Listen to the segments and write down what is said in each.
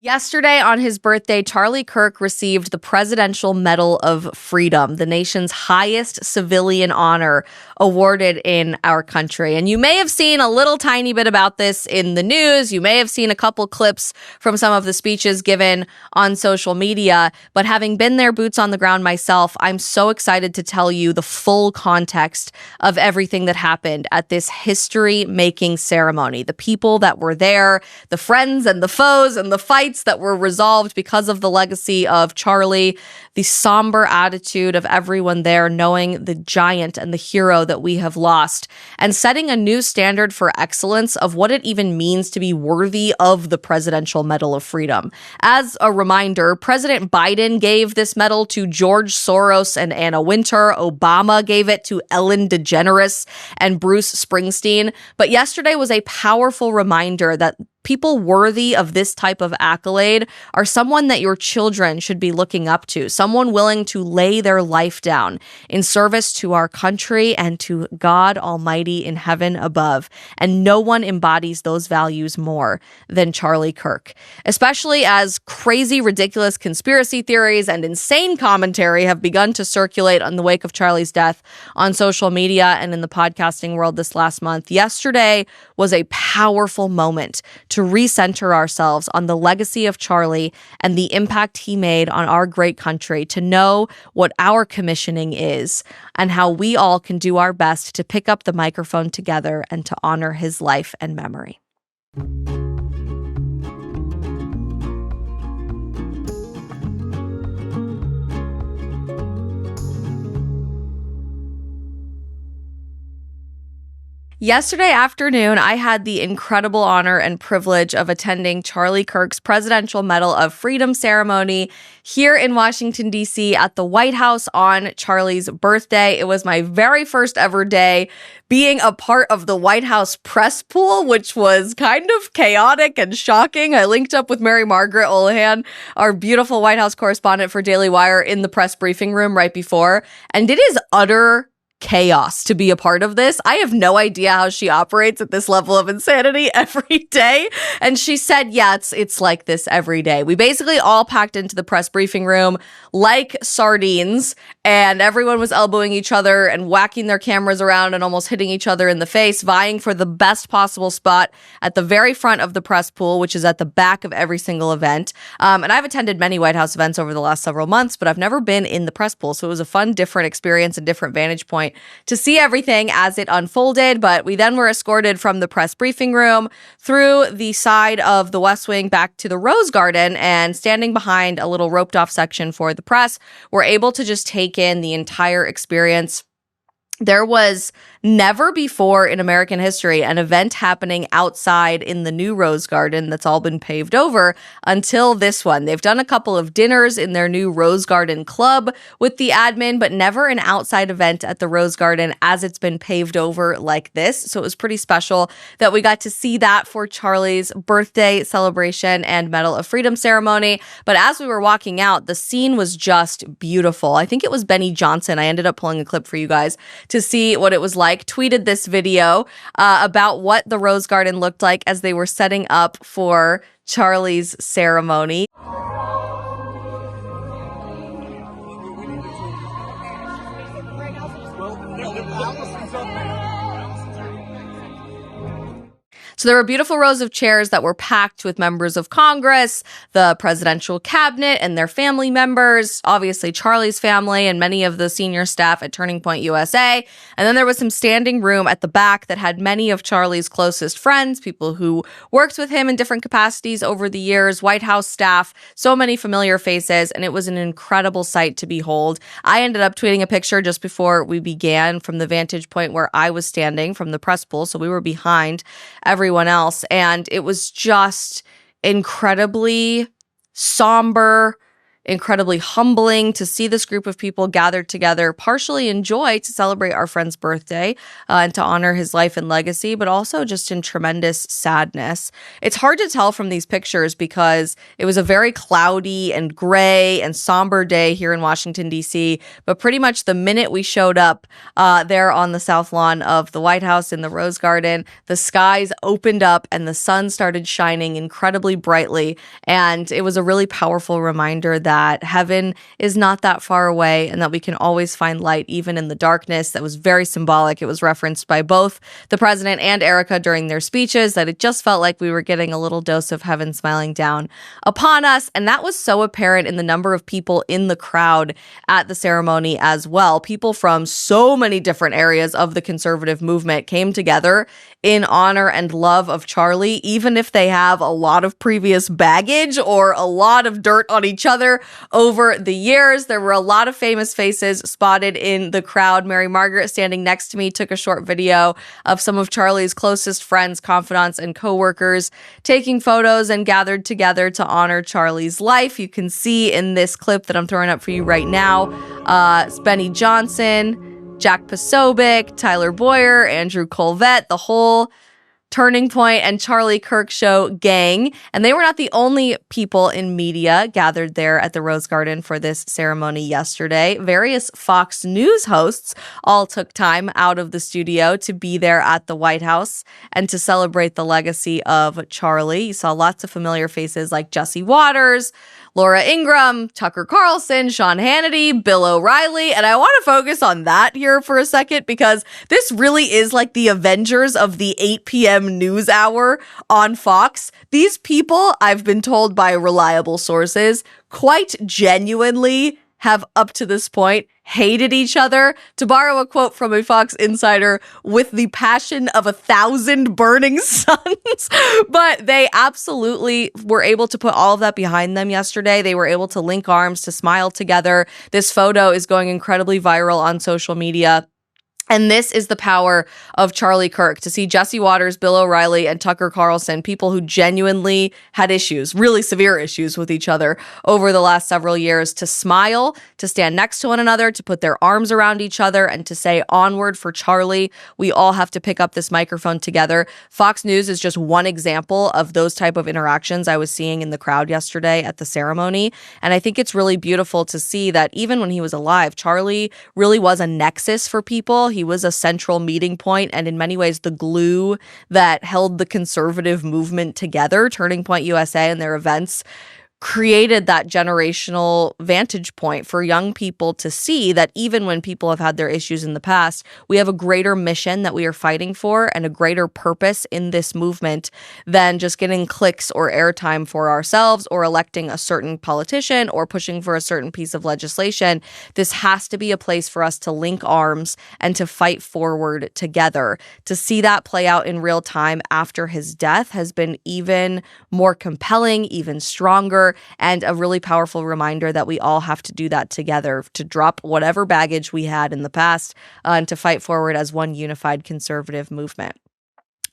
Yesterday, on his birthday, Charlie Kirk received the Presidential Medal of Freedom, the nation's highest civilian honor awarded in our country. And you may have seen a little tiny bit about this in the news. You may have seen a couple clips from some of the speeches given on social media. But having been there, boots on the ground myself, I'm so excited to tell you the full context of everything that happened at this history-making ceremony. The people that were there, the friends and the foes and the fights that were resolved because of the legacy of Charlie, the somber attitude of everyone there, knowing the giant and the hero that we have lost, and setting a new standard for excellence of what it even means to be worthy of the Presidential Medal of Freedom. As a reminder, President Biden gave this medal to George Soros and Anna Wintour. Obama gave it to Ellen DeGeneres and Bruce Springsteen. But yesterday was a powerful reminder that people worthy of this type of accolade are someone that your children should be looking up to, someone willing to lay their life down in service to our country and to God Almighty in heaven above. And no one embodies those values more than Charlie Kirk, especially as crazy, ridiculous conspiracy theories and insane commentary have begun to circulate in the wake of Charlie's death on social media and in the podcasting world this last month. Yesterday was a powerful moment to recenter ourselves on the legacy of Charlie and the impact he made on our great country, to know what our commissioning is and how we all can do our best to pick up the microphone together and to honor his life and memory. Yesterday afternoon, I had the incredible honor and privilege of attending Charlie Kirk's Presidential Medal of Freedom ceremony here in Washington, D.C. at the White House on Charlie's birthday. It was my very first ever day being a part of the White House press pool, which was kind of chaotic and shocking. I linked up with Mary Margaret Olahan, our beautiful White House correspondent for Daily Wire, in the press briefing room right before, and it is utter chaos to be a part of this. I have no idea how she operates at this level of insanity every day. And she said, yeah, it's like this every day. We basically all packed into the press briefing room like sardines, and everyone was elbowing each other and whacking their cameras around and almost hitting each other in the face, vying for the best possible spot at the very front of the press pool, which is at the back of every single event. And I've attended many White House events over the last several months, but I've never been in the press pool. So it was a fun, different experience and different vantage point to see everything as it unfolded. But we then were escorted from the press briefing room through the side of the West Wing back to the Rose Garden, and standing behind a little roped off section for the press, we're able to just take in the entire experience. There was never before in American history an event happening outside in the new Rose Garden that's all been paved over until this one. They've done a couple of dinners in their new Rose Garden Club with the admin, but never an outside event at the Rose Garden as it's been paved over like this. So it was pretty special that we got to see that for Charlie's birthday celebration and Medal of Freedom ceremony. But as we were walking out, the scene was just beautiful. I think it was Benny Johnson. I ended up pulling a clip for you guys to see what it was like, tweeted this video about what the Rose Garden looked like as they were setting up for Charlie's ceremony. So there were beautiful rows of chairs that were packed with members of Congress, the presidential cabinet and their family members, obviously Charlie's family and many of the senior staff at Turning Point USA. And then there was some standing room at the back that had many of Charlie's closest friends, people who worked with him in different capacities over the years, White House staff, so many familiar faces, and it was an incredible sight to behold. I ended up tweeting a picture just before we began from the vantage point where I was standing from the press pool, so we were behind everyone else, and it was just incredibly somber, incredibly humbling to see this group of people gathered together, partially in joy to celebrate our friend's birthday and to honor his life and legacy, but also just in tremendous sadness. It's hard to tell from these pictures because it was a very cloudy and gray and somber day here in Washington, D.C., but pretty much the minute we showed up there on the south lawn of the White House in the Rose Garden, the skies opened up and the sun started shining incredibly brightly. And it was a really powerful reminder that heaven is not that far away and that we can always find light even in the darkness. That was very symbolic. It was referenced by both the president and Erika during their speeches, that it just felt like we were getting a little dose of heaven smiling down upon us. And that was so apparent in the number of people in the crowd at the ceremony as well. People from so many different areas of the conservative movement came together in honor and love of Charlie, even if they have a lot of previous baggage or a lot of dirt on each other over the years. There were a lot of famous faces spotted in the crowd. Mary Margaret, standing next to me, took a short video of some of Charlie's closest friends, confidants, and coworkers taking photos and gathered together to honor Charlie's life. You can see in this clip that I'm throwing up for you right now, Benny Johnson, Jack Posobiec, Tyler Boyer, Andrew Colvett, the whole Turning Point and Charlie Kirk Show gang. And they were not the only people in media gathered there at the Rose Garden for this ceremony yesterday. Various Fox News hosts all took time out of the studio to be there at the White House and to celebrate the legacy of Charlie. You saw lots of familiar faces like Jesse Waters, Laura Ingraham, Tucker Carlson, Sean Hannity, Bill O'Reilly. And I want to focus on that here for a second because this really is like the Avengers of the 8 p.m. news hour on Fox. These people, I've been told by reliable sources, quite genuinely have up to this point hated each other. To borrow a quote from a Fox insider, with the passion of 1,000 burning suns. But they absolutely were able to put all of that behind them yesterday. They were able to link arms, to smile together. This photo is going incredibly viral on social media. And this is the power of Charlie Kirk, to see Jesse Waters, Bill O'Reilly, and Tucker Carlson, people who genuinely had issues, really severe issues with each other over the last several years, to smile, to stand next to one another, to put their arms around each other, and to say, onward for Charlie. We all have to pick up this microphone together. Fox News is just one example of those type of interactions I was seeing in the crowd yesterday at the ceremony. And I think it's really beautiful to see that even when he was alive, Charlie really was a nexus for people. He was a central meeting point and in many ways the glue that held the conservative movement together. Turning Point USA and their events created that generational vantage point for young people to see that even when people have had their issues in the past, we have a greater mission that we are fighting for and a greater purpose in this movement than just getting clicks or airtime for ourselves or electing a certain politician or pushing for a certain piece of legislation. This has to be a place for us to link arms and to fight forward together. To see that play out in real time after his death has been even more compelling, even stronger, and a really powerful reminder that we all have to do that together, to drop whatever baggage we had in the past and to fight forward as one unified conservative movement.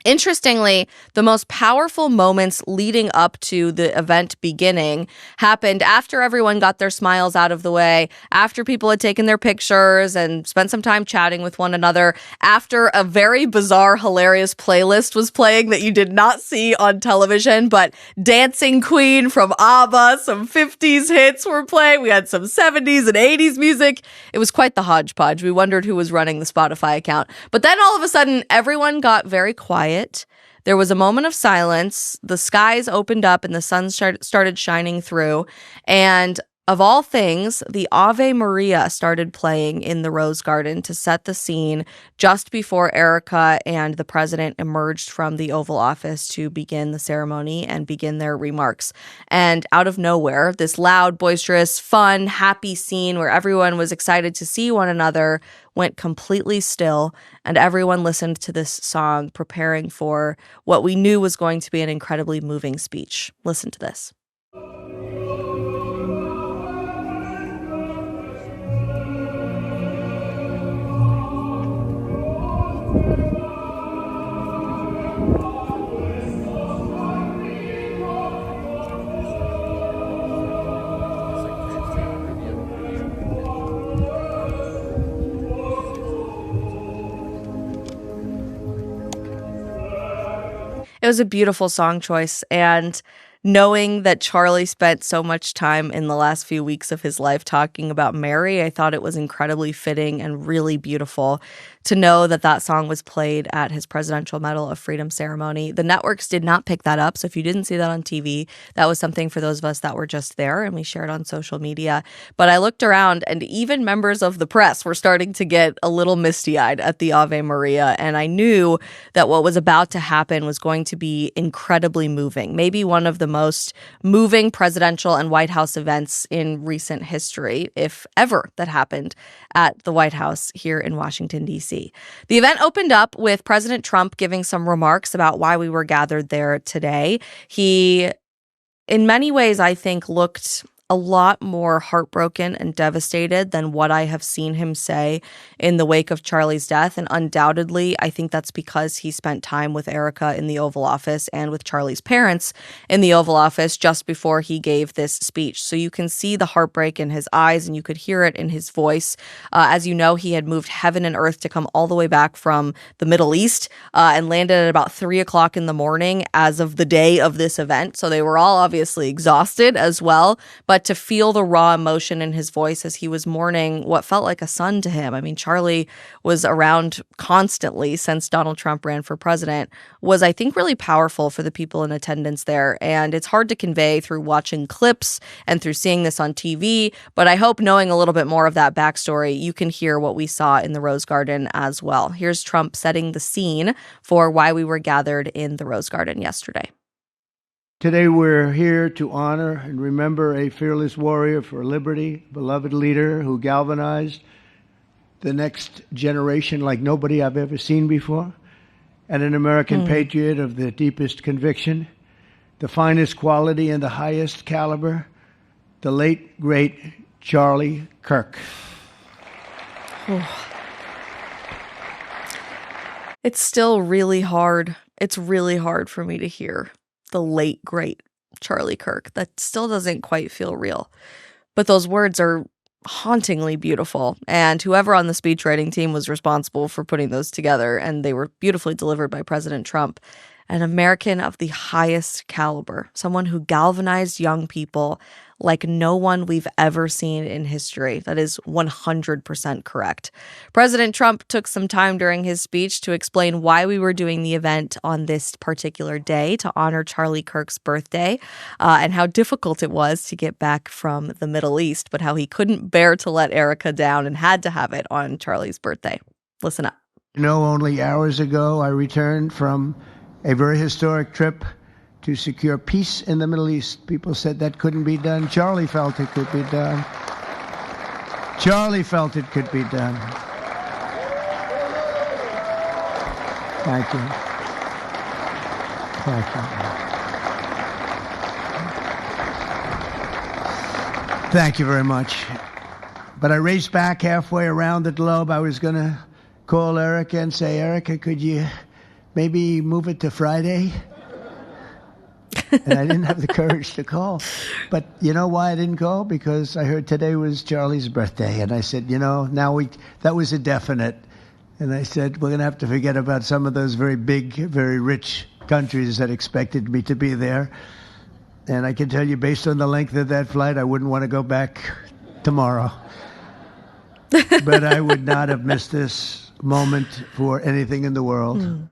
Interestingly, the most powerful moments leading up to the event beginning happened after everyone got their smiles out of the way, after people had taken their pictures and spent some time chatting with one another, after a very bizarre, hilarious playlist was playing that you did not see on television, but Dancing Queen from ABBA, some 50s hits were playing. We had some 70s and 80s music. It was quite the hodgepodge. We wondered who was running the Spotify account. But then all of a sudden, everyone got very quiet. There was a moment of silence. The skies opened up and the sun started shining through. And of all things, the Ave Maria started playing in the Rose Garden to set the scene just before Erika and the president emerged from the Oval Office to begin the ceremony and begin their remarks. And out of nowhere, this loud, boisterous, fun, happy scene where everyone was excited to see one another went completely still, and everyone listened to this song, preparing for what we knew was going to be an incredibly moving speech. Listen to this. It was a beautiful song choice, and knowing that Charlie spent so much time in the last few weeks of his life talking about Mary, I thought it was incredibly fitting and really beautiful to know that that song was played at his Presidential Medal of Freedom ceremony. The networks did not pick that up, so if you didn't see that on TV, that was something for those of us that were just there, and we shared on social media. But I looked around, and even members of the press were starting to get a little misty-eyed at the Ave Maria, and I knew that what was about to happen was going to be incredibly moving, maybe one of the most moving presidential and White House events in recent history, if ever that happened at the White House here in Washington, D.C. The event opened up with President Trump giving some remarks about why we were gathered there today. He, in many ways, I think, looked a lot more heartbroken and devastated than what I have seen him say in the wake of Charlie's death. And undoubtedly, I think that's because he spent time with Erika in the Oval Office and with Charlie's parents in the Oval Office just before he gave this speech. So you can see the heartbreak in his eyes and you could hear it in his voice. As you know, he had moved heaven and earth to come all the way back from the Middle East and landed at about 3 o'clock in the morning as of the day of this event. So they were all obviously exhausted as well. But to feel the raw emotion in his voice as he was mourning what felt like a son to him. I mean, Charlie was around constantly since Donald Trump ran for president, was, I think, really powerful for the people in attendance there. And it's hard to convey through watching clips and through seeing this on TV. But I hope knowing a little bit more of that backstory, you can hear what we saw in the Rose Garden as well. Here's Trump setting the scene for why we were gathered in the Rose Garden yesterday. Today we're here to honor and remember a fearless warrior for liberty, beloved leader who galvanized the next generation like nobody I've ever seen before, and an American patriot of the deepest conviction, the finest quality and the highest caliber, the late, great Charlie Kirk. It's still really hard. It's really hard for me to hear the late, great Charlie Kirk. That still doesn't quite feel real. But those words are hauntingly beautiful. And whoever on the speechwriting team was responsible for putting those together, and they were beautifully delivered by President Trump, an American of the highest caliber, someone who galvanized young people like no one we've ever seen in history. That is 100% correct. President Trump took some time during his speech to explain why we were doing the event on this particular day to honor Charlie Kirk's birthday, and how difficult it was to get back from the Middle East, but how he couldn't bear to let Erika down and had to have it on Charlie's birthday. Listen up. You know, only hours ago I returned from a very historic trip to secure peace in the Middle East. People said that couldn't be done. Charlie felt it could be done. Charlie felt it could be done. Thank you. Thank you. Thank you very much. But I raced back halfway around the globe. I was going to call Erika and say, Erika, could you maybe move it to Friday? And I didn't have the courage to call. But you know why I didn't call? Because I heard today was Charlie's birthday. And I said, you know, that was a definite. And I said, we're going to have to forget about some of those very big, very rich countries that expected me to be there. And I can tell you, based on the length of that flight, I wouldn't want to go back tomorrow. But I would not have missed this moment for anything in the world.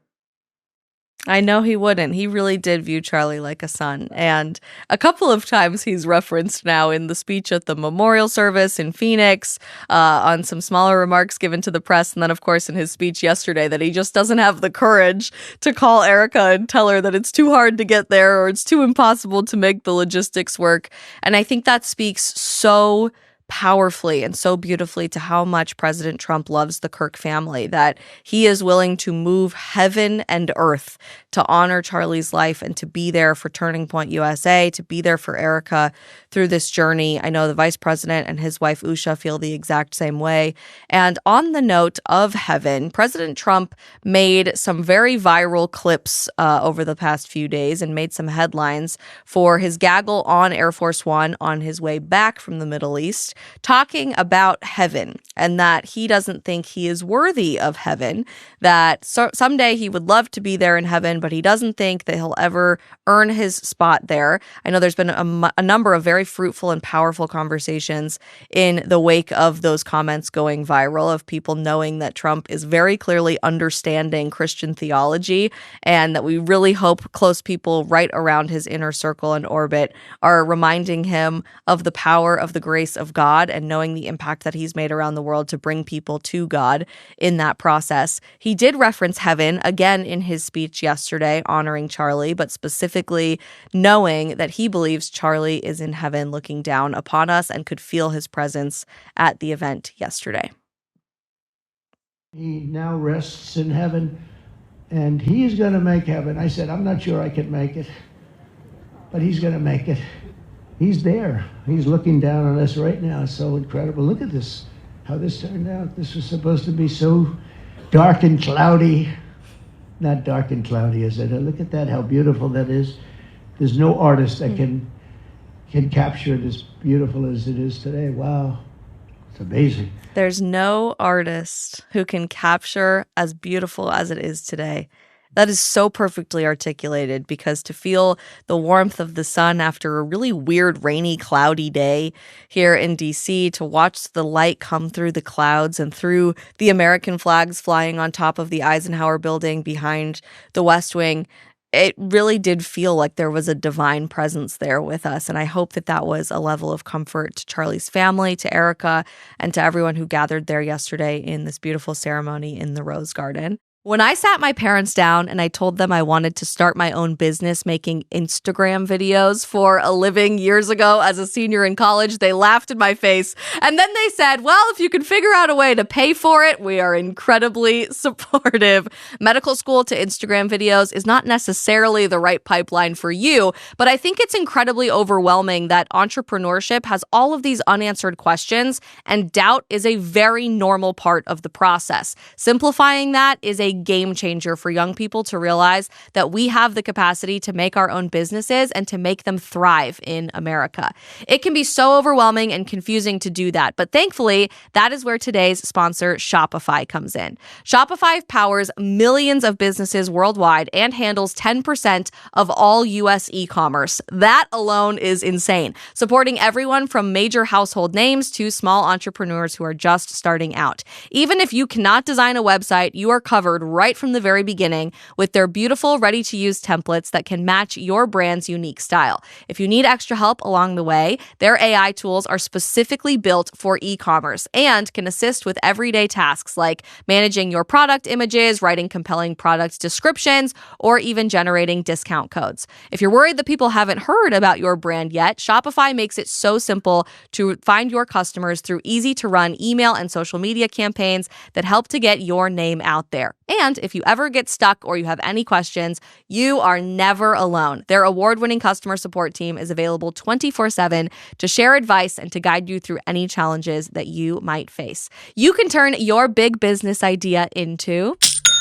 I know he wouldn't. He really did view Charlie like a son. And a couple of times he's referenced now in the speech at the memorial service in Phoenix, on some smaller remarks given to the press. And then, of course, in his speech yesterday, that he just doesn't have the courage to call Erika and tell her that it's too hard to get there or it's too impossible to make the logistics work. And I think that speaks so powerfully and so beautifully to how much President Trump loves the Kirk family, that he is willing to move heaven and earth to honor Charlie's life and to be there for Turning Point USA, to be there for Erika through this journey. I know the vice president and his wife Usha feel the exact same way. And on the note of heaven, President Trump made some very viral clips over the past few days and made some headlines for his gaggle on Air Force One on his way back from the Middle East. talking about heaven and that he doesn't think he is worthy of heaven, that someday he would love to be there in heaven, but he doesn't think that he'll ever earn his spot there. I know there's been a number of very fruitful and powerful conversations in the wake of those comments going viral, of people knowing that Trump is very clearly understanding Christian theology, and that we really hope close people right around his inner circle and orbit are reminding him of the power of the grace of God and knowing the impact that he's made around the world to bring people to God in that process. He did reference heaven again in his speech yesterday, honoring Charlie, but specifically knowing that he believes Charlie is in heaven looking down upon us and could feel his presence at the event yesterday. He now rests in heaven, and he's going to make heaven. I said, I'm not sure I can make it, but he's going to make it. He's there. He's looking down on us right now. It's so incredible. Look at this, how this turned out. This was supposed to be so dark and cloudy. Not dark and cloudy, is it? Look at that, how beautiful that is. There's no artist that can capture it as beautiful as it is today. Wow. It's amazing. There's no artist who can capture as beautiful as it is today. That is so perfectly articulated, because to feel the warmth of the sun after a really weird, rainy, cloudy day here in DC, to watch the light come through the clouds and through the American flags flying on top of the Eisenhower building behind the West Wing, it really did feel like there was a divine presence there with us. And I hope that that was a level of comfort to Charlie's family, to Erika, and to everyone who gathered there yesterday in this beautiful ceremony in the Rose Garden. When I sat my parents down and I told them I wanted to start my own business making Instagram videos for a living years ago as a senior in college, they laughed in my face. And then they said, well, if you can figure out a way to pay for it, we are incredibly supportive. Medical school to Instagram videos is not necessarily the right pipeline for you, but I think it's incredibly overwhelming that entrepreneurship has all of these unanswered questions, and doubt is a very normal part of the process. Simplifying that is a game changer for young people to realize that we have the capacity to make our own businesses and to make them thrive in America. It can be so overwhelming and confusing to do that, but thankfully, that is where today's sponsor, Shopify, comes in. Shopify powers millions of businesses worldwide and handles 10% of all U.S. e-commerce. That alone is insane, supporting everyone from major household names to small entrepreneurs who are just starting out. Even if you cannot design a website, you are covered right from the very beginning with their beautiful, ready-to-use templates that can match your brand's unique style. If you need extra help along the way, their AI tools are specifically built for e-commerce and can assist with everyday tasks like managing your product images, writing compelling product descriptions, or even generating discount codes. If you're worried that people haven't heard about your brand yet, Shopify makes it so simple to find your customers through easy-to-run email and social media campaigns that help to get your name out there. And if you ever get stuck or you have any questions, you are never alone. Their award-winning customer support team is available 24/7 to share advice and to guide you through any challenges that you might face. You can turn your big business idea into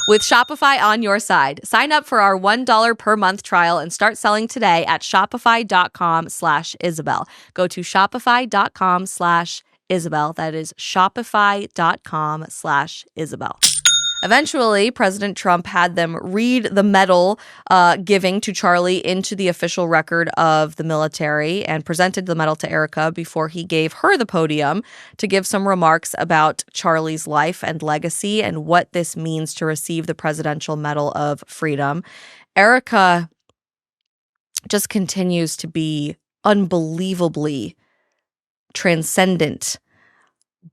with Shopify on your side. Sign up for our $1 per month trial and start selling today at shopify.com/Isabel. Go to shopify.com/Isabel. That is shopify.com/Isabel. Eventually, President Trump had them read the medal giving to Charlie into the official record of the military and presented the medal to Erika before he gave her the podium to give some remarks about Charlie's life and legacy and what this means to receive the Presidential Medal of Freedom. Erika just continues to be unbelievably transcendent,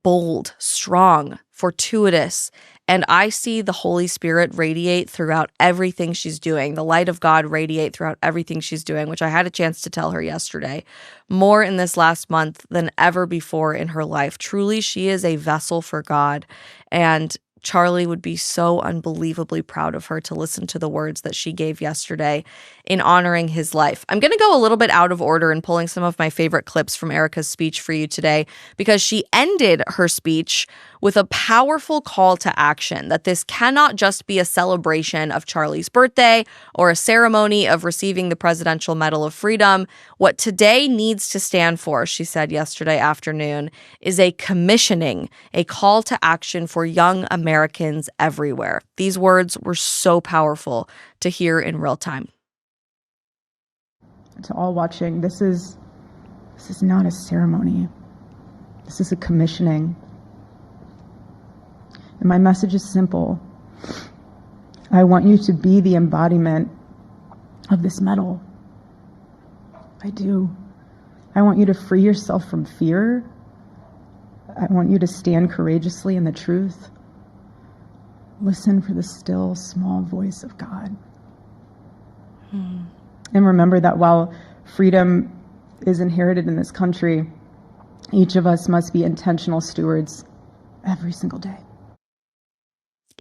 bold, strong, fortuitous. And I see the Holy Spirit radiate throughout everything she's doing, the light of God radiate throughout everything she's doing, which I had a chance to tell her yesterday, more in this last month than ever before in her life. Truly, she is a vessel for God. And Charlie would be so unbelievably proud of her to listen to the words that she gave yesterday in honoring his life. I'm going to go a little bit out of order in pulling some of my favorite clips from Erika's speech for you today, because she ended her speech with a powerful call to action that this cannot just be a celebration of Charlie's birthday or a ceremony of receiving the Presidential Medal of Freedom. What today needs to stand for, she said yesterday afternoon, is a commissioning, a call to action for young Americans everywhere. These words were so powerful to hear in real time. To all watching, this is not a ceremony. This is a commissioning. And my message is simple. I want you to be the embodiment of this medal. I do. I want you to free yourself from fear. I want you to stand courageously in the truth. Listen for the still, small voice of God. And remember that while freedom is inherited in this country, each of us must be intentional stewards every single day.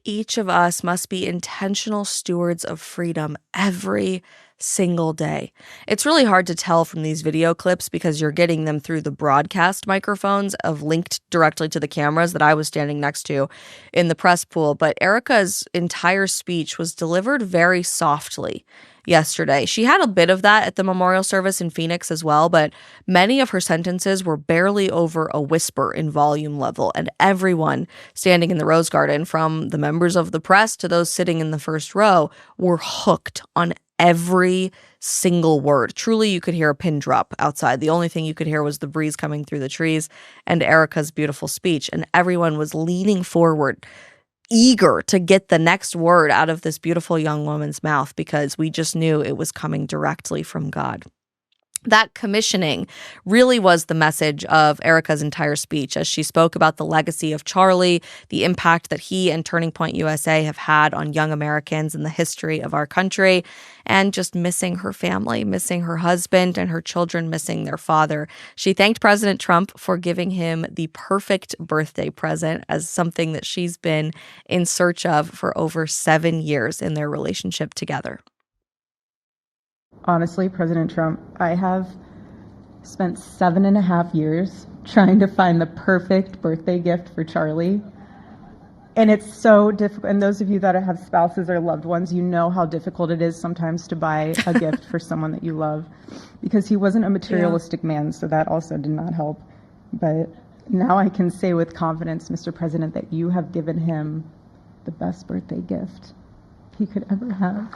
Each of us must be intentional stewards of freedom every single day. It's really hard to tell from these video clips because you're getting them through the broadcast microphones of linked directly to the cameras that I was standing next to in the press pool. But Erika's entire speech was delivered very softly yesterday. She had a bit of that at the memorial service in Phoenix as well, but many of her sentences were barely over a whisper in volume level, and everyone standing in the Rose Garden, from the members of the press to those sitting in the first row, were hooked on every single word. Truly, you could hear a pin drop outside. The only thing you could hear was the breeze coming through the trees and Erika's beautiful speech, and everyone was leaning forward, eager to get the next word out of this beautiful young woman's mouth because we just knew it was coming directly from God. That commissioning really was the message of Erika's entire speech as she spoke about the legacy of Charlie, the impact that he and Turning Point USA have had on young Americans in the history of our country, and just missing her family, missing her husband and her children, missing their father. She thanked President Trump for giving him the perfect birthday present as something that she's been in search of for over 7 years in their relationship together. Honestly, President Trump, I have spent 7.5 years trying to find the perfect birthday gift for Charlie. And it's so difficult. And those of you that have spouses or loved ones, you know how difficult it is sometimes to buy a gift for someone that you love, because he wasn't a materialistic man, so that also did not help. But now I can say with confidence, Mr. President, that you have given him the best birthday gift he could ever have.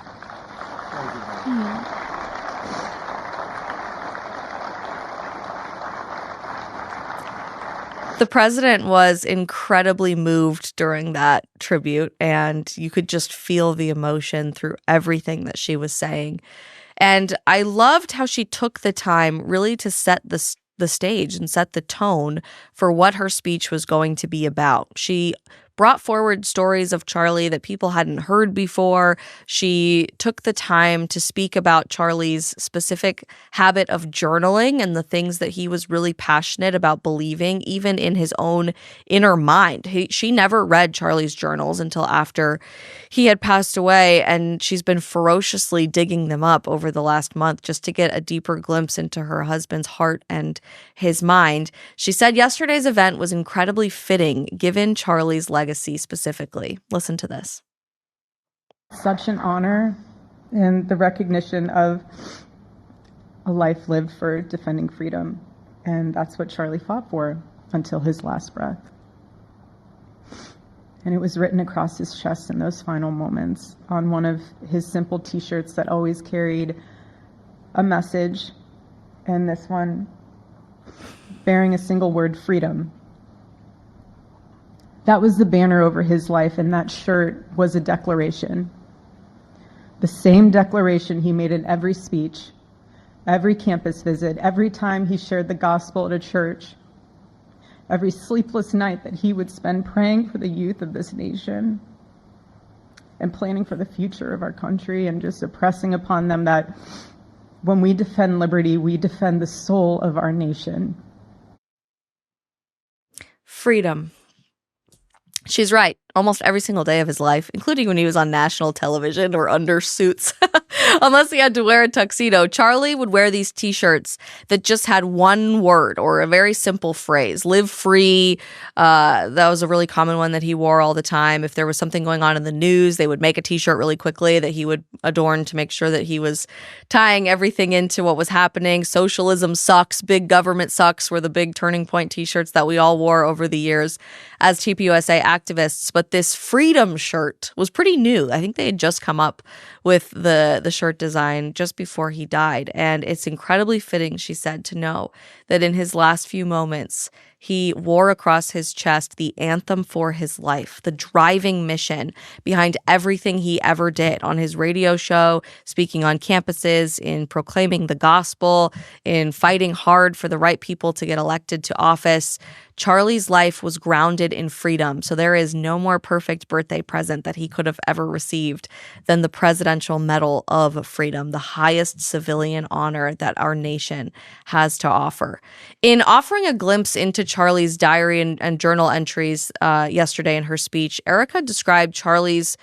The president was incredibly moved during that tribute, and you could just feel the emotion through everything that she was saying. And I loved how she took the time really to set the stage and set the tone for what her speech was going to be about. She brought forward stories of Charlie that people hadn't heard before. She took the time to speak about Charlie's specific habit of journaling and the things that he was really passionate about believing, even in his own inner mind. She never read Charlie's journals until after he had passed away, and she's been ferociously digging them up over the last month just to get a deeper glimpse into her husband's heart and his mind. She said yesterday's event was incredibly fitting given Charlie's legacy specifically. Listen to this. Such an honor and the recognition of a life lived for defending freedom. And that's what Charlie fought for until his last breath. And it was written across his chest in those final moments on one of his simple t-shirts that always carried a message, and this one bearing a single word, freedom. That was the banner over his life, and that shirt was a declaration. The same declaration he made in every speech, every campus visit, every time he shared the gospel at a church, every sleepless night that he would spend praying for the youth of this nation and planning for the future of our country, and just impressing upon them that when we defend liberty, we defend the soul of our nation. Freedom. She's right. almost every single day of his life, including when he was on national television or under suits. Unless he had to wear a tuxedo, Charlie would wear these t-shirts that just had one word or a very simple phrase. Live free. That was a really common one that he wore all the time. If there was something going on in the news, they would make a t-shirt really quickly that he would adorn to make sure that he was tying everything into what was happening. Socialism sucks. Big government sucks were the big turning point t-shirts that we all wore over the years as TPUSA activists. But this freedom shirt was pretty new. I think they had just come up with the shirt design just before he died. And it's incredibly fitting, she said, to know that in his last few moments, he wore across his chest the anthem for his life, the driving mission behind everything he ever did on his radio show, speaking on campuses, in proclaiming the gospel, in fighting hard for the right people to get elected to office. Charlie's life was grounded in freedom, so there is no more perfect birthday present that he could have ever received than the Presidential Medal of Freedom, the highest civilian honor that our nation has to offer. In offering a glimpse into Charlie's diary and journal entries yesterday in her speech, Erika described Charlie's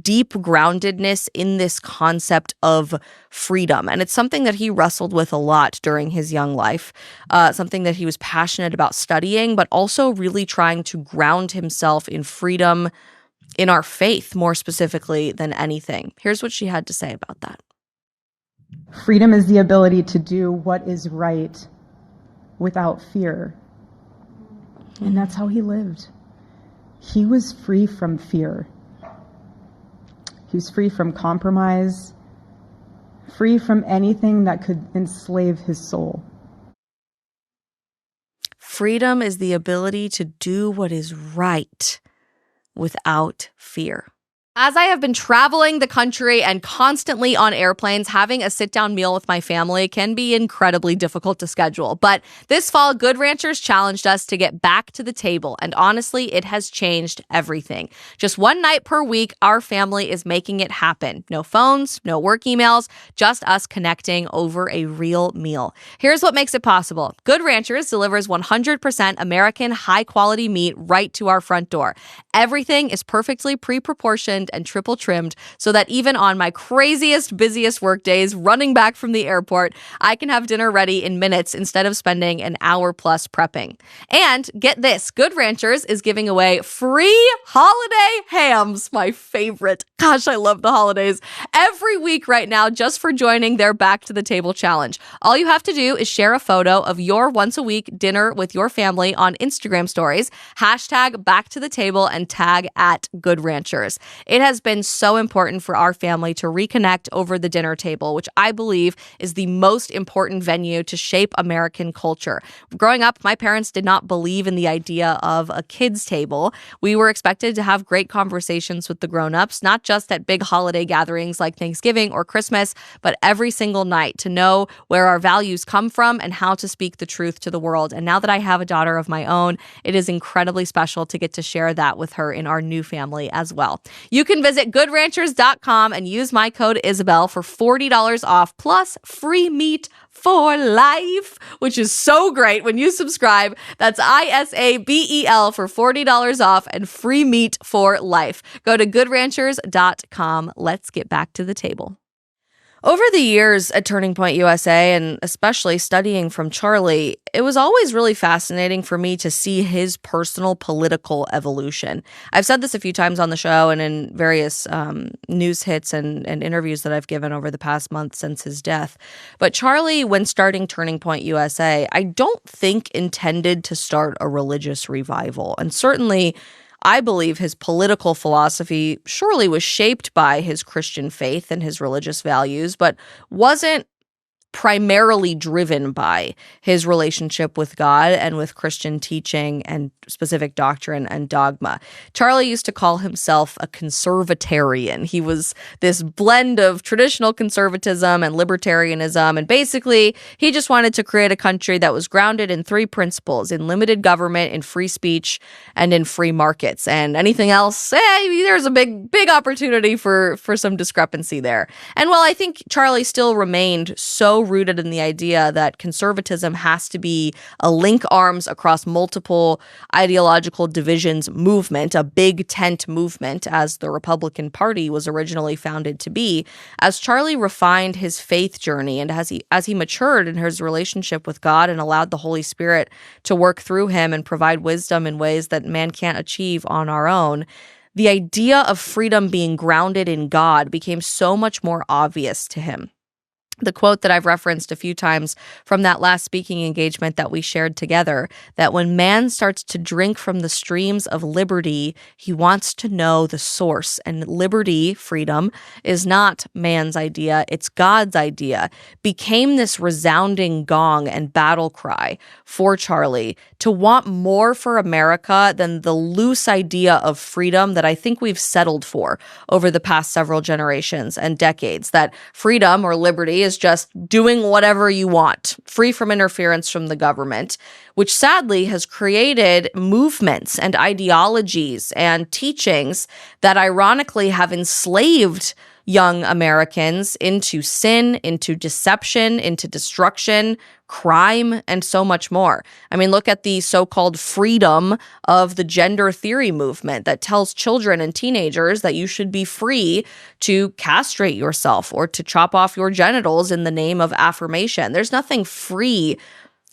deep groundedness in this concept of freedom. And it's something that he wrestled with a lot during his young life, something that he was passionate about studying, but also really trying to ground himself in freedom, in our faith, more specifically than anything. Here's what she had to say about that. Freedom is the ability to do what is right without fear. And that's how he lived. He was free from fear. He was free from compromise, free from anything that could enslave his soul. Freedom is the ability to do what is right without fear. As I have been traveling the country and constantly on airplanes, having a sit-down meal with my family can be incredibly difficult to schedule. But this fall, Good Ranchers challenged us to get back to the table, and honestly, it has changed everything. Just one night per week, our family is making it happen. No phones, no work emails, just us connecting over a real meal. Here's what makes it possible. Good Ranchers delivers 100% American high-quality meat right to our front door. Everything is perfectly pre-proportioned and triple trimmed so that even on my craziest, busiest work days running back from the airport, I can have dinner ready in minutes instead of spending an hour plus prepping. And get this, Good Ranchers is giving away free holiday hams, my favorite. Gosh, I love the holidays. Every week right now, just for joining their Back to the Table challenge. All you have to do is share a photo of your once a week dinner with your family on Instagram stories, hashtag Back to the Table, and tag at Good Ranchers. It has been so important for our family to reconnect over the dinner table, which I believe is the most important venue to shape American culture. Growing up, my parents did not believe in the idea of a kids' table. We were expected to have great conversations with the grown-ups, not just at big holiday gatherings like Thanksgiving or Christmas, but every single night to know where our values come from and how to speak the truth to the world. And now that I have a daughter of my own, it is incredibly special to get to share that with her in our new family as well. You can visit goodranchers.com and use my code Isabel for $40 off plus free meat for life, which is so great when you subscribe. That's ISABEL for $40 off and free meat for life. Go to goodranchers.com. Let's get back to the table. Over the years at Turning Point USA, and especially studying from Charlie, it was always really fascinating for me to see his personal political evolution. I've said this a few times on the show and in various news hits and interviews that I've given over the past month since his death. But Charlie, when starting Turning Point USA, I don't think intended to start a religious revival. And certainly, I believe his political philosophy surely was shaped by his Christian faith and his religious values, but wasn't primarily driven by his relationship with God and with Christian teaching and specific doctrine and dogma. Charlie used to call himself a conservatarian. He was this blend of traditional conservatism and libertarianism, and basically he just wanted to create a country that was grounded in three principles: in limited government, in free speech, and in free markets. And anything else, there's a big opportunity for some discrepancy there. And while I think Charlie still remained so rooted in the idea that conservatism has to be a link arms across multiple ideological divisions movement, a big tent movement, as the Republican Party was originally founded to be. As Charlie refined his faith journey and as he matured in his relationship with God and allowed the Holy Spirit to work through him and provide wisdom in ways that man can't achieve on our own, the idea of freedom being grounded in God became so much more obvious to him. The quote that I've referenced a few times from that last speaking engagement that we shared together, that when man starts to drink from the streams of liberty, he wants to know the source. And liberty, freedom, is not man's idea, it's God's idea, became this resounding gong and battle cry for Charlie to want more for America than the loose idea of freedom that I think we've settled for over the past several generations and decades, that freedom or liberty is just doing whatever you want, free from interference from the government, which sadly has created movements and ideologies and teachings that ironically have enslaved young Americans into sin, into deception, into destruction, crime, and so much more. I mean, look at the so-called freedom of the gender theory movement that tells children and teenagers that you should be free to castrate yourself or to chop off your genitals in the name of affirmation. There's nothing free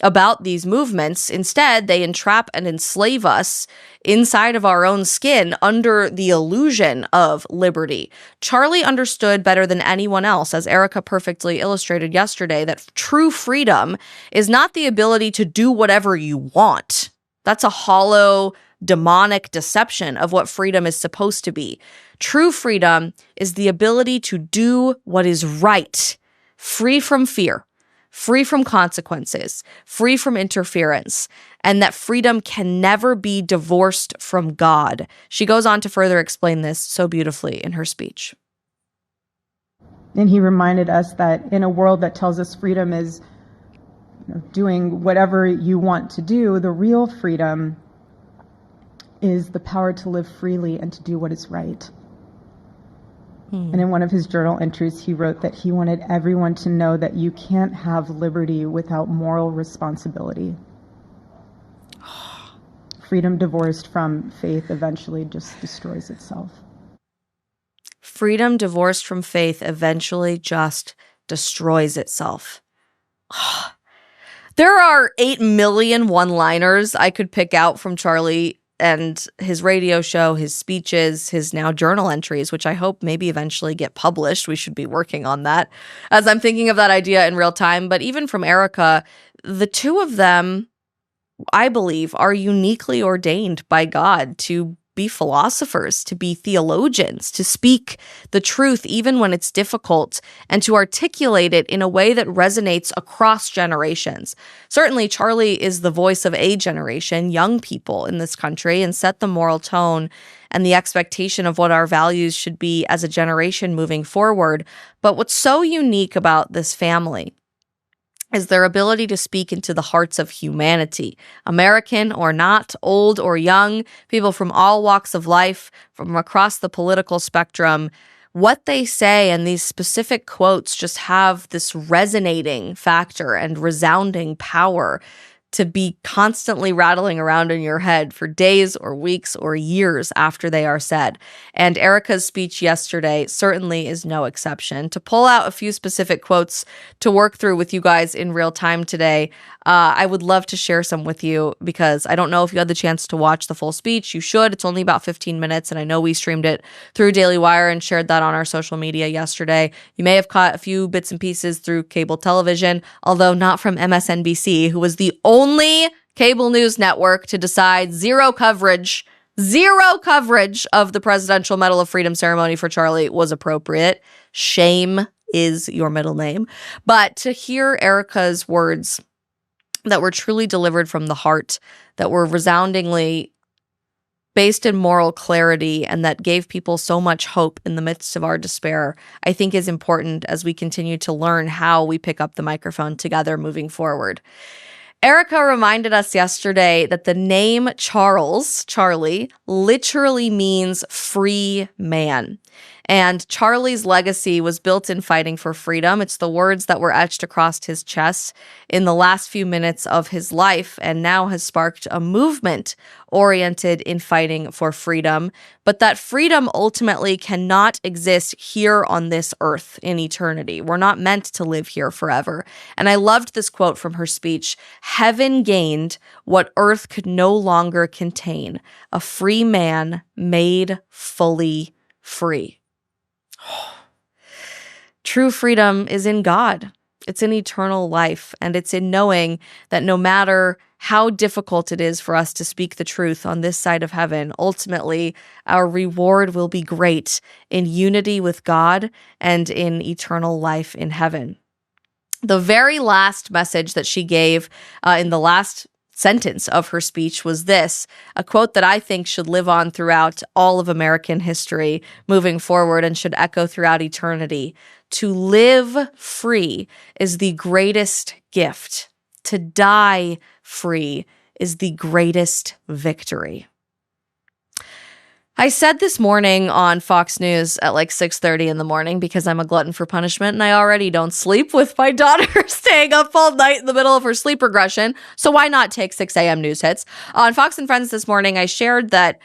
about these movements. Instead, they entrap and enslave us inside of our own skin under the illusion of liberty. Charlie understood better than anyone else, as Erika perfectly illustrated yesterday, that true freedom is not the ability to do whatever you want. That's a hollow, demonic deception of what freedom is supposed to be. True freedom is the ability to do what is right, free from fear, free from consequences, free from interference, and that freedom can never be divorced from God. She goes on to further explain this so beautifully in her speech. And he reminded us that in a world that tells us freedom is doing whatever you want to do, the real freedom is the power to live freely and to do what is right. And in one of his journal entries, he wrote that he wanted everyone to know that you can't have liberty without moral responsibility. Freedom divorced from faith eventually just destroys itself. Freedom divorced from faith eventually just destroys itself. There are 8 million one-liners I could pick out from Charlie and his radio show, his speeches, his now journal entries, which I hope maybe eventually get published. We should be working on that as I'm thinking of that idea in real time. But even from Erika, the two of them, I believe, are uniquely ordained by God to be philosophers, to be theologians, to speak the truth even when it's difficult, and to articulate it in a way that resonates across generations. Certainly, Charlie is the voice of a generation, young people in this country, and set the moral tone and the expectation of what our values should be as a generation moving forward. But what's so unique about this family is their ability to speak into the hearts of humanity, American or not, old or young, people from all walks of life, from across the political spectrum. What they say and these specific quotes just have this resonating factor and resounding power to be constantly rattling around in your head for days or weeks or years after they are said. And Erika's speech yesterday certainly is no exception. To pull out a few specific quotes to work through with you guys in real time today, I would love to share some with you because I don't know if you had the chance to watch the full speech. You should. It's only about 15 minutes, and I know we streamed it through Daily Wire and shared that on our social media yesterday. You may have caught a few bits and pieces through cable television, although not from MSNBC, who was the only cable news network to decide zero coverage of the Presidential Medal of Freedom ceremony for Charlie was appropriate. Shame is your middle name. But to hear Erika's words that were truly delivered from the heart, that were resoundingly based in moral clarity, and that gave people so much hope in the midst of our despair, I think is important as we continue to learn how we pick up the microphone together moving forward. Erika reminded us yesterday that the name Charlie, literally means free man. And Charlie's legacy was built in fighting for freedom. It's the words that were etched across his chest in the last few minutes of his life, and now has sparked a movement oriented in fighting for freedom. But that freedom ultimately cannot exist here on this earth in eternity. We're not meant to live here forever. And I loved this quote from her speech: "Heaven gained what earth could no longer contain, a free man made fully free." True freedom is in God. It's in eternal life, and it's in knowing that no matter how difficult it is for us to speak the truth on this side of heaven, ultimately our reward will be great in unity with God and in eternal life in heaven. The very last message that she gave in the last sentence of her speech was this, a quote that I think should live on throughout all of American history moving forward and should echo throughout eternity. "To live free is the greatest gift. To die free is the greatest victory." I said this morning on Fox News at like 6:30 in the morning, because I'm a glutton for punishment and I already don't sleep with my daughter staying up all night in the middle of her sleep regression. So why not take 6 a.m. news hits? On Fox and Friends this morning, I shared that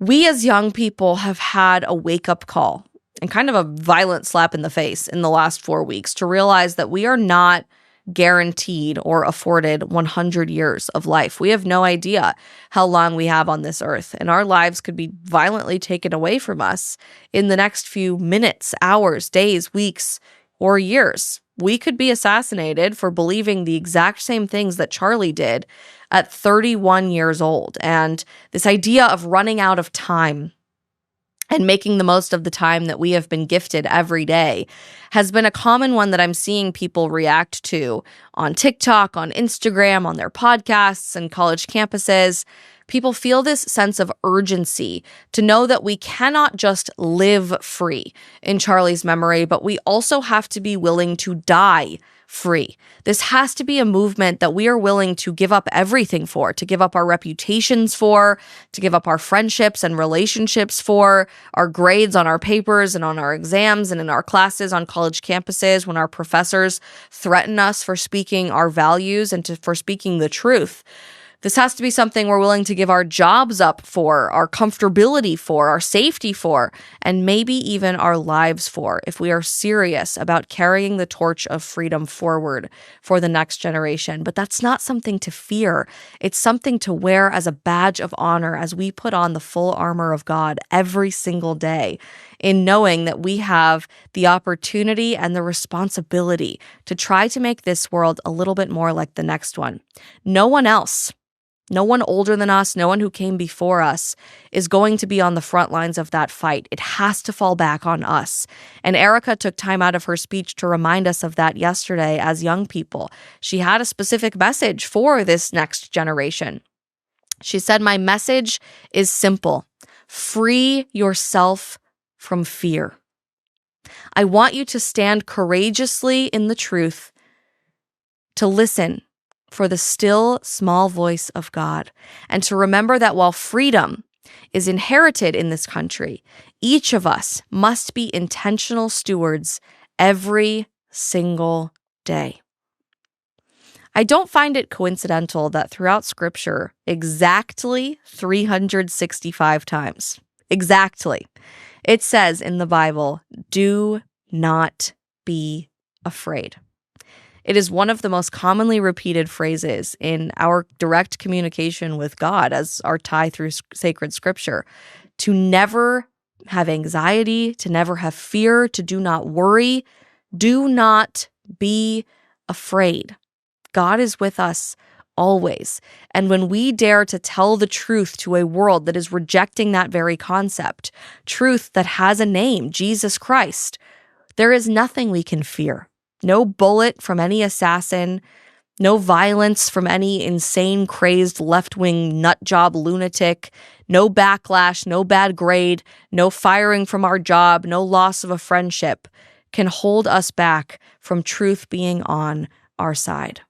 we as young people have had a wake-up call and kind of a violent slap in the face in the last 4 weeks to realize that we are not guaranteed or afforded 100 years of life. We have no idea how long we have on this earth, and our lives could be violently taken away from us in the next few minutes, hours, days, weeks, or years. We could be assassinated for believing the exact same things that Charlie did at 31 years old. And this idea of running out of time and making the most of the time that we have been gifted every day has been a common one that I'm seeing people react to on TikTok, on Instagram, on their podcasts and college campuses. People feel this sense of urgency to know that we cannot just live free in Charlie's memory, but we also have to be willing to die free. This has to be a movement that we are willing to give up everything for, to give up our reputations for, to give up our friendships and relationships for, our grades on our papers and on our exams and in our classes on college campuses when our professors threaten us for speaking our values and for speaking the truth. This has to be something we're willing to give our jobs up for, our comfortability for, our safety for, and maybe even our lives for, if we are serious about carrying the torch of freedom forward for the next generation. But that's not something to fear. It's something to wear as a badge of honor as we put on the full armor of God every single day, in knowing that we have the opportunity and the responsibility to try to make this world a little bit more like the next one. No one else, no one older than us, no one who came before us is going to be on the front lines of that fight. It has to fall back on us. And Erika took time out of her speech to remind us of that yesterday as young people. She had a specific message for this next generation. She said, "My message is simple. Free yourself from fear. I want you to stand courageously in the truth, to listen for the still small voice of God, and to remember that while freedom is inherited in this country, each of us must be intentional stewards every single day." I don't find it coincidental that throughout Scripture, exactly 365 times, exactly, it says in the Bible, "Do not be afraid." It is one of the most commonly repeated phrases in our direct communication with God as our tie through sacred scripture. To never have anxiety, to never have fear, to do not worry, do not be afraid. God is with us always. And when we dare to tell the truth to a world that is rejecting that very concept, truth that has a name, Jesus Christ, there is nothing we can fear. No bullet from any assassin, no violence from any insane, crazed, left-wing nutjob lunatic, no backlash, no bad grade, no firing from our job, no loss of a friendship can hold us back from truth being on our side.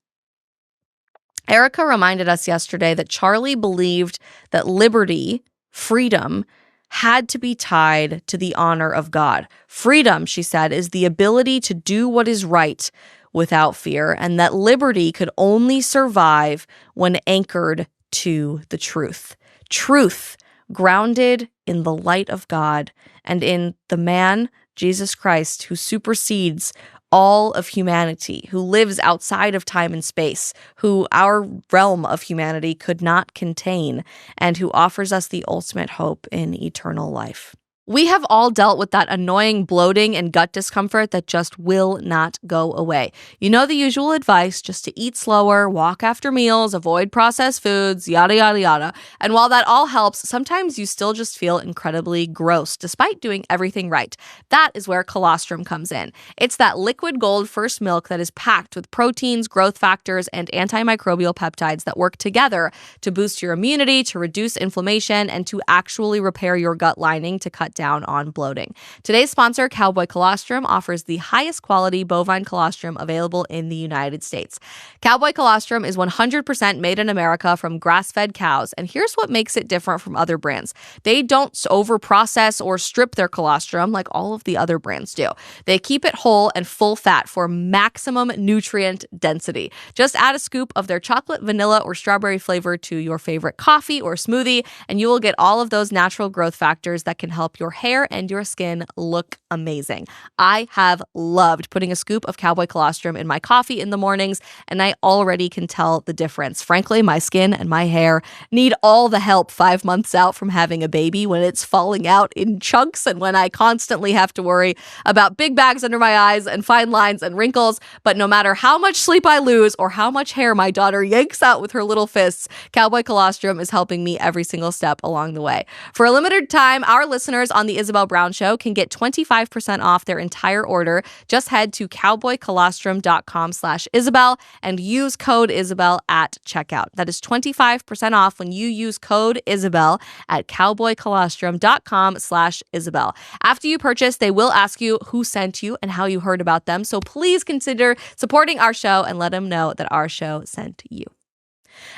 Erika reminded us yesterday that Charlie believed that liberty, freedom, had to be tied to the honor of God. Freedom, she said, is the ability to do what is right without fear, and that liberty could only survive when anchored to the truth. Truth grounded in the light of God and in the man, Jesus Christ, who supersedes all of humanity, who lives outside of time and space, who our realm of humanity could not contain, and who offers us the ultimate hope in eternal life. We have all dealt with that annoying bloating and gut discomfort that just will not go away. You know the usual advice, just to eat slower, walk after meals, avoid processed foods, yada, yada, yada. And while that all helps, sometimes you still just feel incredibly gross, despite doing everything right. That is where colostrum comes in. It's that liquid gold first milk that is packed with proteins, growth factors, and antimicrobial peptides that work together to boost your immunity, to reduce inflammation, and to actually repair your gut lining to cut down on bloating. Today's sponsor, Cowboy Colostrum, offers the highest quality bovine colostrum available in the United States. Cowboy Colostrum is 100% made in America from grass-fed cows, and here's what makes it different from other brands. They don't over-process or strip their colostrum like all of the other brands do. They keep it whole and full fat for maximum nutrient density. Just add a scoop of their chocolate, vanilla, or strawberry flavor to your favorite coffee or smoothie, and you will get all of those natural growth factors that can help your hair and your skin look amazing. I have loved putting a scoop of Cowboy Colostrum in my coffee in the mornings, and I already can tell the difference. Frankly, my skin and my hair need all the help 5 months out from having a baby, when it's falling out in chunks and when I constantly have to worry about big bags under my eyes and fine lines and wrinkles. But no matter how much sleep I lose or how much hair my daughter yanks out with her little fists, Cowboy Colostrum is helping me every single step along the way. For a limited time, our listeners on the Isabel Brown Show can get 25% off their entire order. Just head to cowboycolostrum.com/Isabel and use code Isabel at checkout. That is 25% off when you use code Isabel at cowboycolostrum.com/Isabel. After you purchase, they will ask you who sent you and how you heard about them. So please consider supporting our show and let them know that our show sent you.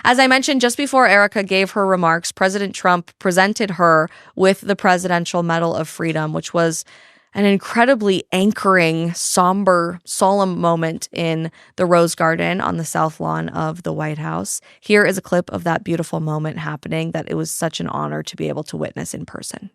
As I mentioned, just before Erika gave her remarks, President Trump presented her with the Presidential Medal of Freedom, which was an incredibly anchoring, somber, solemn moment in the Rose Garden on the South Lawn of the White House. Here is a clip of that beautiful moment happening that it was such an honor to be able to witness in person.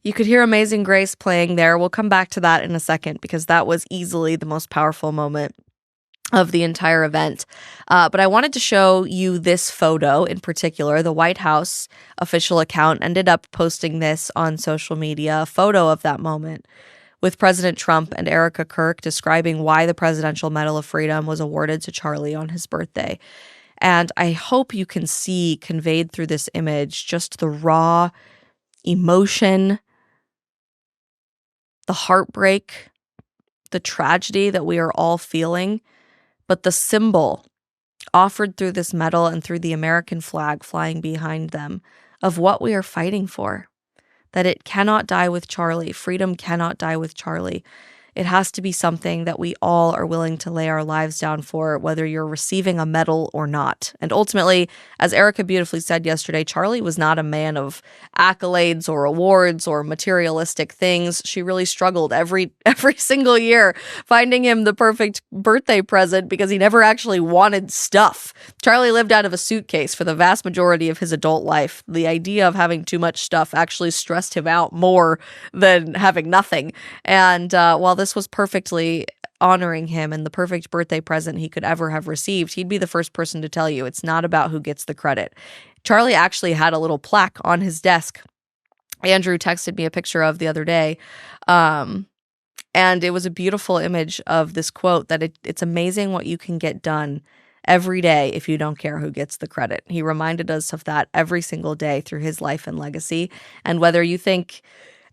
You could hear Amazing Grace playing there. We'll come back to that in a second because that was easily the most powerful moment of the entire event. But I wanted to show you this photo in particular. The White House official account ended up posting this on social media, a photo of that moment with President Trump and Erika Kirk describing why the Presidential Medal of Freedom was awarded to Charlie on his birthday. And I hope you can see conveyed through this image just the raw emotion, the heartbreak, the tragedy that we are all feeling, but the symbol offered through this medal and through the American flag flying behind them of what we are fighting for, that it cannot die with Charlie. Freedom cannot die with Charlie. It has to be something that we all are willing to lay our lives down for, whether you're receiving a medal or not. And ultimately, as Erika beautifully said yesterday, Charlie was not a man of accolades or awards or materialistic things. She really struggled every single year finding him the perfect birthday present because he never actually wanted stuff. Charlie lived out of a suitcase for the vast majority of his adult life. The idea of having too much stuff actually stressed him out more than having nothing. And while this was perfectly honoring him and the perfect birthday present he could ever have received, he'd be the first person to tell you it's not about who gets the credit. Charlie actually had a little plaque on his desk. Andrew texted me a picture of the other day. And it was a beautiful image of this quote that it's amazing what you can get done every day if you don't care who gets the credit. He reminded us of that every single day through his life and legacy. And whether you think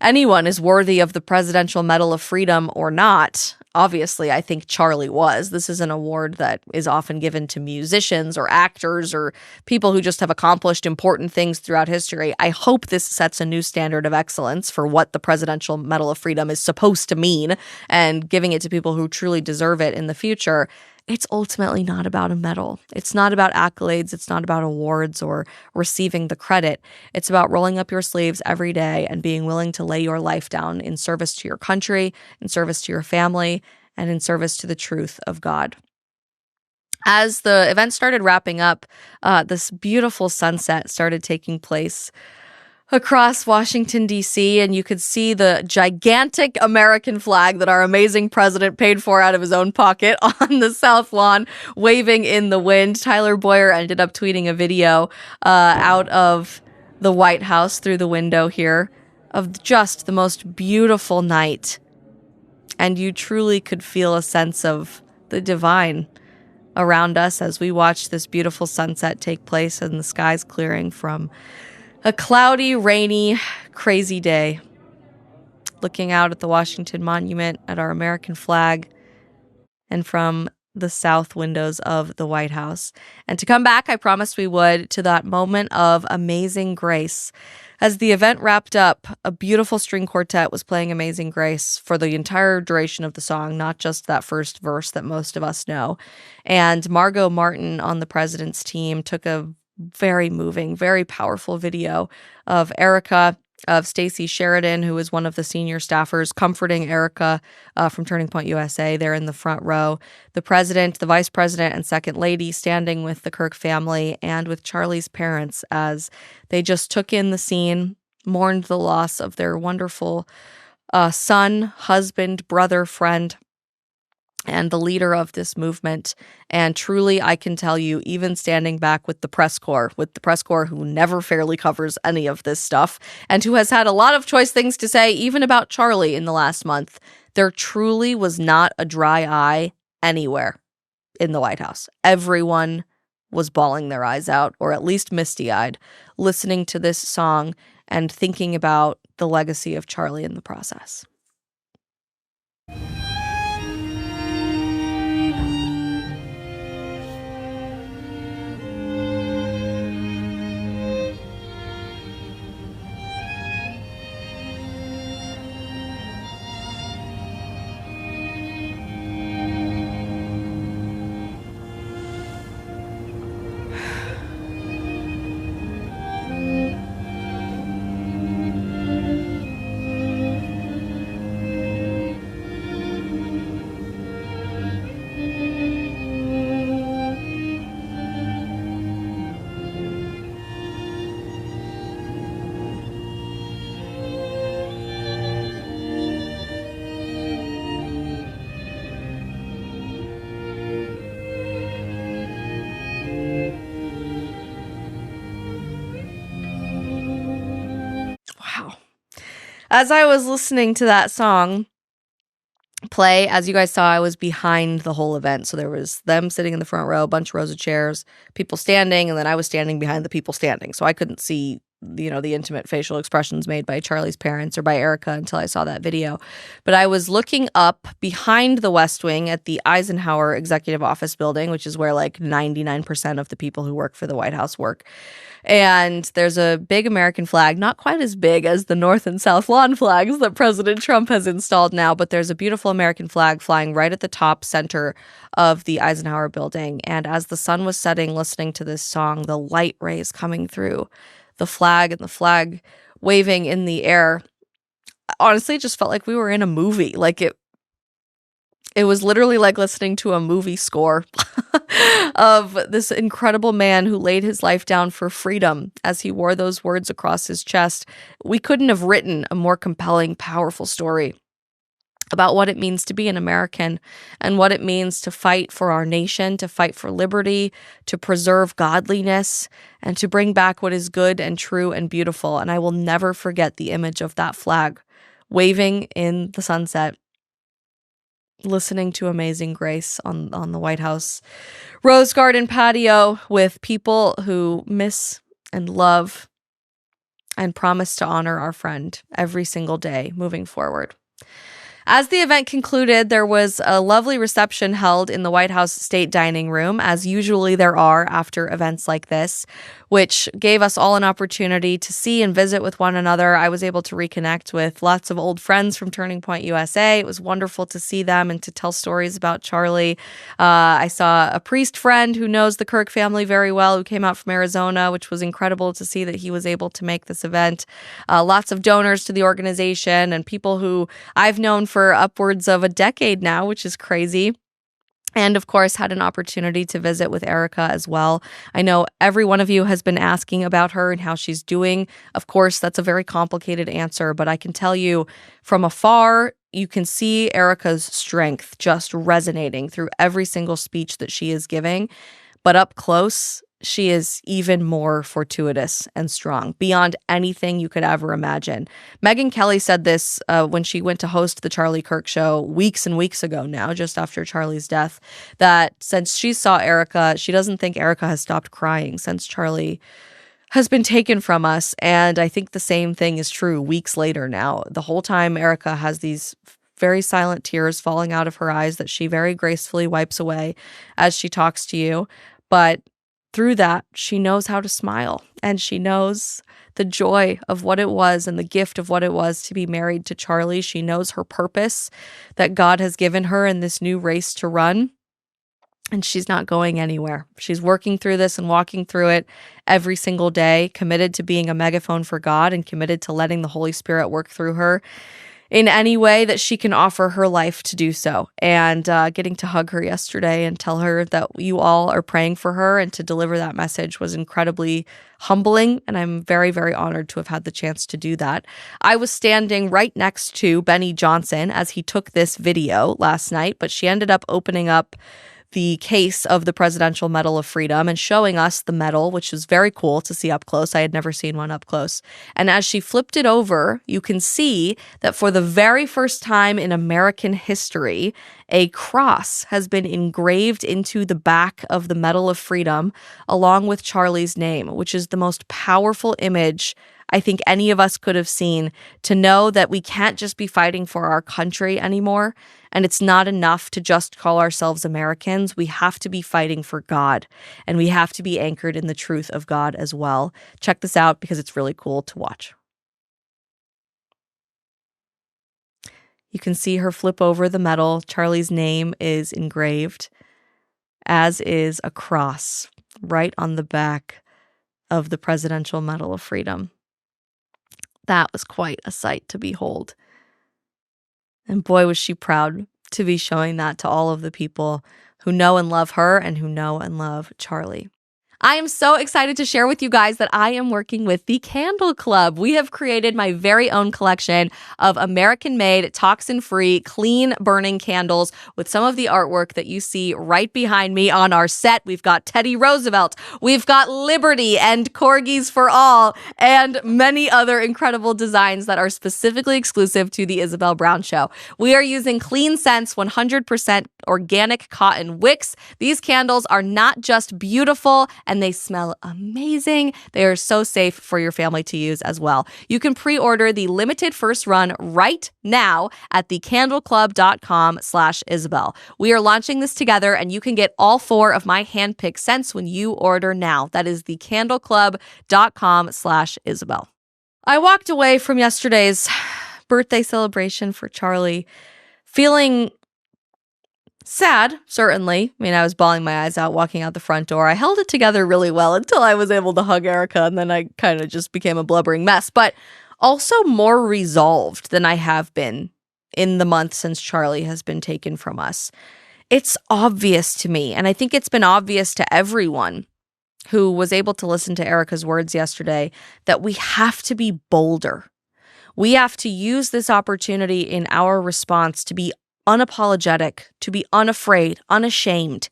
anyone is worthy of the Presidential Medal of Freedom or not, obviously, I think Charlie was. This is an award that is often given to musicians or actors or people who just have accomplished important things throughout history. I hope this sets a new standard of excellence for what the Presidential Medal of Freedom is supposed to mean, and giving it to people who truly deserve it in the future. It's ultimately not about a medal. It's not about accolades. It's not about awards or receiving the credit. It's about rolling up your sleeves every day and being willing to lay your life down in service to your country, in service to your family, and in service to the truth of God. As the event started wrapping up, this beautiful sunset started taking place across Washington, D.C., and you could see the gigantic American flag that our amazing president paid for out of his own pocket on the South Lawn, waving in the wind. Tyler Boyer ended up tweeting a video out of the White House through the window here of just the most beautiful night. And you truly could feel a sense of the divine around us as we watched this beautiful sunset take place and the skies clearing from a cloudy, rainy, crazy day. Looking out at the Washington Monument, at our American flag, and from the south windows of the White House. And to come back, I promised we would, to that moment of amazing grace. As the event wrapped up, a beautiful string quartet was playing Amazing Grace for the entire duration of the song, not just that first verse that most of us know. And Margot Martin on the president's team took a very moving, very powerful video of Erika, of Stacey Sheridan, who was one of the senior staffers, comforting Erika from Turning Point USA there in the front row. The president, the vice president, and second lady standing with the Kirk family and with Charlie's parents as they just took in the scene, mourned the loss of their wonderful son, husband, brother, friend, and the leader of this movement. And truly, I can tell you, even standing back with the press corps who never fairly covers any of this stuff, and who has had a lot of choice things to say, even about Charlie in the last month, there truly was not a dry eye anywhere in the White House. Everyone was bawling their eyes out, or at least misty-eyed, listening to this song and thinking about the legacy of Charlie in the process. Wow. As I was listening to that song play, as you guys saw, I was behind the whole event. So there was them sitting in the front row, a bunch of rows of chairs, people standing, and then I was standing behind the people standing. So I couldn't see, the intimate facial expressions made by Charlie's parents or by Erika until I saw that video. But I was looking up behind the West Wing at the Eisenhower Executive Office building, which is where like 99% of the people who work for the White House work. And there's a big American flag, not quite as big as the North and South Lawn flags that President Trump has installed now, but there's a beautiful American flag flying right at the top center of the Eisenhower building. And as the sun was setting, listening to this song, the light rays coming through the flag and the flag waving in the air, honestly, it just felt like we were in a movie. Like it was literally like listening to a movie score of this incredible man who laid his life down for freedom as he wore those words across his chest. We couldn't have written a more compelling, powerful story about what it means to be an American and what it means to fight for our nation, to fight for liberty, to preserve godliness, and to bring back what is good and true and beautiful. And I will never forget the image of that flag waving in the sunset listening to Amazing Grace on the White House Rose Garden patio with people who miss and love and promise to honor our friend every single day moving forward. As the event concluded, there was a lovely reception held in the White House State Dining Room, as usually there are after events like this, which gave us all an opportunity to see and visit with one another. I was able to reconnect with lots of old friends from Turning Point USA. It was wonderful to see them and to tell stories about Charlie. I saw a priest friend who knows the Kirk family very well, who came out from Arizona, which was incredible to see that he was able to make this event. Lots of donors to the organization and people who I've known for upwards of a decade now, which is crazy. And of course, had an opportunity to visit with Erika as well. I know every one of you has been asking about her and how she's doing. Of course, that's a very complicated answer, but I can tell you from afar, you can see Erika's strength just resonating through every single speech that she is giving. But up close, she is even more fortuitous and strong, beyond anything you could ever imagine. Megyn Kelly said this when she went to host the Charlie Kirk show weeks and weeks ago now, just after Charlie's death, that since she saw Erika, she doesn't think Erika has stopped crying since Charlie has been taken from us. And I think the same thing is true weeks later now. The whole time Erika has these very silent tears falling out of her eyes that she very gracefully wipes away as she talks to you. But through that, she knows how to smile, and she knows the joy of what it was and the gift of what it was to be married to Charlie. She knows her purpose that God has given her in this new race to run, and she's not going anywhere. She's working through this and walking through it every single day, committed to being a megaphone for God and committed to letting the Holy Spirit work through her in any way that she can offer her life to do so. And getting to hug her yesterday and tell her that you all are praying for her and to deliver that message was incredibly humbling. And I'm very, very honored to have had the chance to do that. I was standing right next to Benny Johnson as he took this video last night, but she ended up opening up the case of the Presidential Medal of Freedom and showing us the medal, which was very cool to see up close. I had never seen one up close. And as she flipped it over, you can see that for the very first time in American history, a cross has been engraved into the back of the Medal of Freedom along with Charlie's name, which is the most powerful image I think any of us could have seen, to know that we can't just be fighting for our country anymore. And it's not enough to just call ourselves Americans. We have to be fighting for God, and we have to be anchored in the truth of God as well. Check this out because it's really cool to watch. You can see her flip over the medal. Charlie's name is engraved, as is a cross right on the back of the Presidential Medal of Freedom. That was quite a sight to behold. And boy, was she proud to be showing that to all of the people who know and love her and who know and love Charlie. I am so excited to share with you guys that I am working with the Candle Club. We have created my very own collection of American-made, toxin-free, clean-burning candles with some of the artwork that you see right behind me on our set. We've got Teddy Roosevelt, we've got Liberty and Corgis for All, and many other incredible designs that are specifically exclusive to the Isabel Brown Show. We are using Clean Scents 100% organic cotton wicks. These candles are not just beautiful and they smell amazing, they are so safe for your family to use as well. You can pre-order the limited first run right now at thecandleclub.com/Isabel. We are launching this together, and you can get all 4 of my hand-picked scents when you order now. That is thecandleclub.com/Isabel. I walked away from yesterday's birthday celebration for Charlie feeling sad, certainly. I mean, I was bawling my eyes out walking out the front door. I held it together really well until I was able to hug Erika, and then I kind of just became a blubbering mess, but also more resolved than I have been in the month since Charlie has been taken from us. It's obvious to me, and I think it's been obvious to everyone who was able to listen to Erika's words yesterday, that we have to be bolder. We have to use this opportunity in our response to be unapologetic, to be unafraid, unashamed,